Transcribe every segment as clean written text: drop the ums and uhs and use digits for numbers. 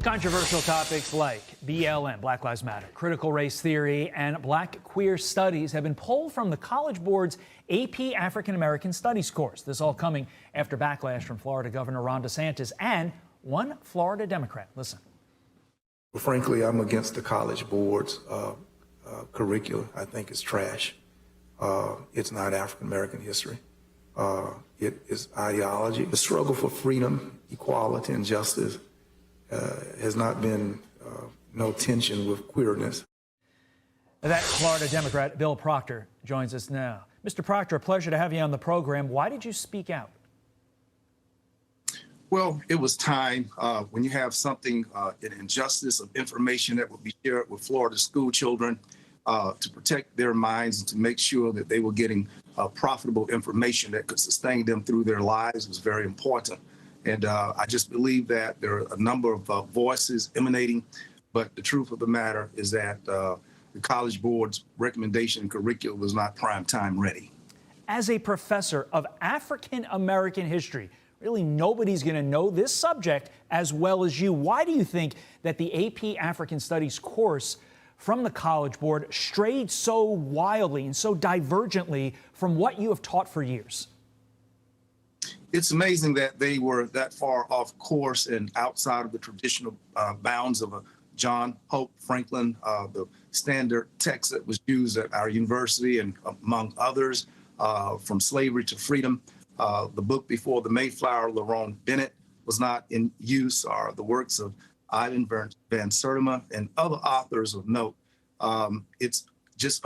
Controversial topics like BLM, Black Lives Matter, critical race theory, and black queer studies have been pulled from the College Board's AP African American Studies course. This all coming after backlash from Florida Governor Ron Desantis and one Florida Democrat. Listen. Well, frankly, I'm against the College Board's curriculum. I think it's trash. It's not African American history. It is ideology. The struggle for freedom, equality, and justice has not been no tension with queerness. That Florida Democrat, Bill Proctor, joins us now. Mr. Proctor, a pleasure to have you on the program. Why did you speak out? Well, it was time. When you have something, an injustice of information that would be shared with Florida school children to protect their minds and to make sure that they were getting profitable information that could sustain them through their lives was very important. And I just believe that there are a number of voices emanating, but the truth of the matter is that the College Board's recommendation and curriculum was not prime time ready. As a professor of African American history, really nobody's going to know this subject as well as you. Why do you think that the AP African Studies course from the College Board strayed so wildly and so divergently from what you have taught for years? It's amazing that they were that far off course and outside of the traditional bounds of a John Hope Franklin, the standard text that was used at our university and among others, from slavery to freedom. The book before the Mayflower, Lerone Bennett, was not in use, or the works of Ivan Van Sertima and other authors of note. It's just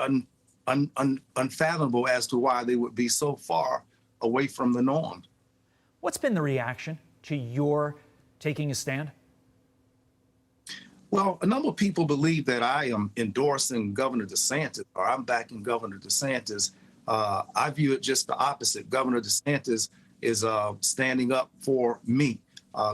unfathomable as to why they would be so far away from the norm. What's been the reaction to your taking a stand? Well, a number of people believe that I am endorsing Governor Desantis, or I'm backing Governor Desantis. I view it just the opposite. Governor Desantis is standing up for me.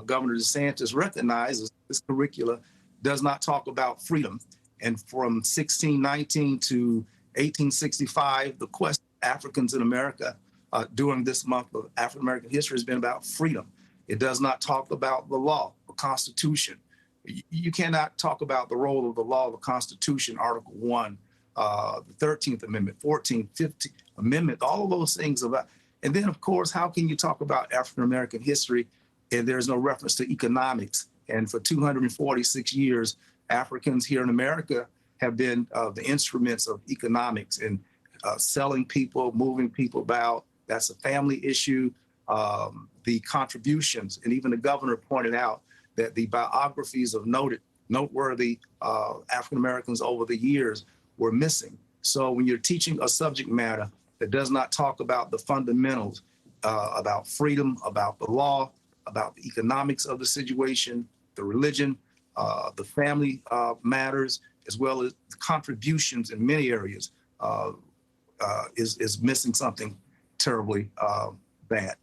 Governor Desantis recognizes this curricula does not talk about freedom. And from 1619 to 1865, the quest of Africans in America during this month of African American history has been about freedom. It does not talk about the law, the Constitution. You cannot talk about the role of the law, the Constitution, Article 1, the 13th Amendment, 14th, 15th Amendment, all of those things about. And then, of course, how can you talk about African American history and there's no reference to economics? And for 246 years, Africans here in America have been the instruments of economics and selling people, moving people about. That's a family issue. The contributions, and even the governor pointed out that the biographies of noteworthy African Americans over the years were missing. So when you're teaching a subject matter that does not talk about the fundamentals, about freedom, about the law, about the economics of the situation, the religion, the family matters, as well as the contributions in many areas, is missing something terribly bad.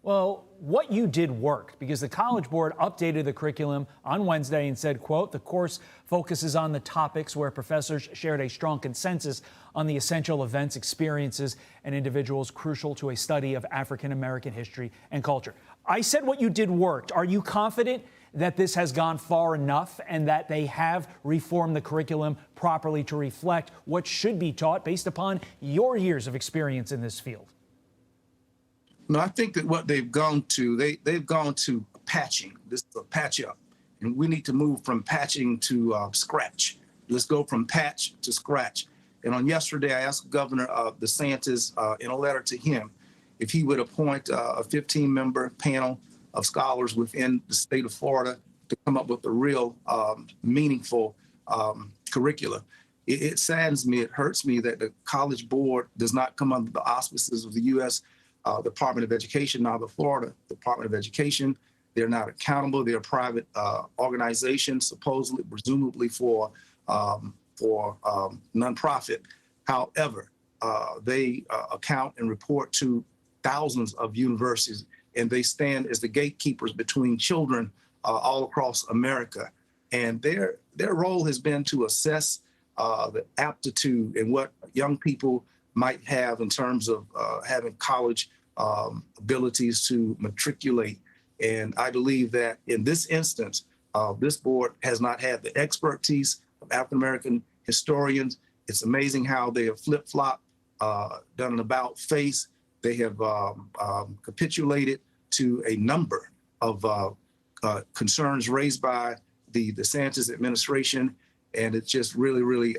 Well, what you did worked, because the College Board updated the curriculum on Wednesday and said, quote, the course focuses on the topics where professors shared a strong consensus on the essential events, experiences, and individuals crucial to a study of African American history and culture. I said what you did worked. Are you confident that this has gone far enough and that they have reformed the curriculum properly to reflect what should be taught based upon your years of experience in this field? No, I think that what they've gone to, they've gone to patching. This is a patch up. And we need to move from patching to scratch. Let's go from patch to scratch. And on yesterday, I asked Governor DeSantis in a letter to him if he would appoint a 15-member panel of scholars within the state of Florida to come up with a real meaningful curricula. It saddens me, it hurts me that the College Board does not come under the auspices of the U.S. Department of Education, now the Florida Department of Education. They're not accountable. They're a private organization, supposedly, presumably for nonprofit. However, they account and report to thousands of universities, and they stand as the gatekeepers between children all across America. And their role has been to assess the aptitude and what young people might have in terms of having college abilities to matriculate. And I believe that in this instance, This board has not had the expertise of African-American historians. It's amazing how they have flip-flopped, done an about-face. They have capitulated to a number of concerns raised by the DeSantis administration. And it's just really, really,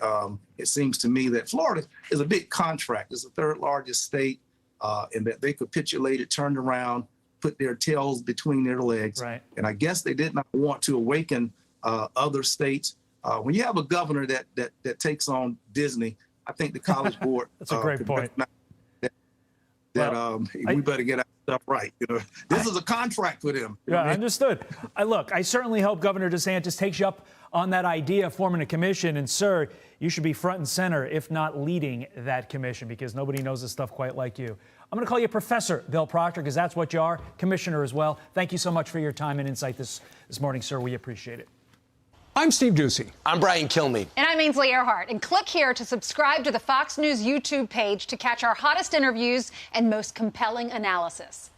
it seems to me that Florida is a big contract. It's the third largest state, and that they capitulated, turned around, put their tails between their legs. Right. And I guess they did not want to awaken other states. When you have a governor that takes on Disney, I think the College Board. That's a great point. We better get our stuff right. You know, this is a contract for them. Yeah, understood. Look, I certainly hope Governor DeSantis takes you up on that idea of forming a commission. And, sir, you should be front and center, if not leading that commission, because nobody knows this stuff quite like you. I'm going to call you Professor Bill Proctor, because that's what you are, commissioner as well. Thank you so much for your time and insight this morning, sir. We appreciate it. I'm Steve Ducey. I'm Brian Kilmeade. And I'm Ainsley Earhart. And click here to subscribe to the Fox News YouTube page to catch our hottest interviews and most compelling analysis.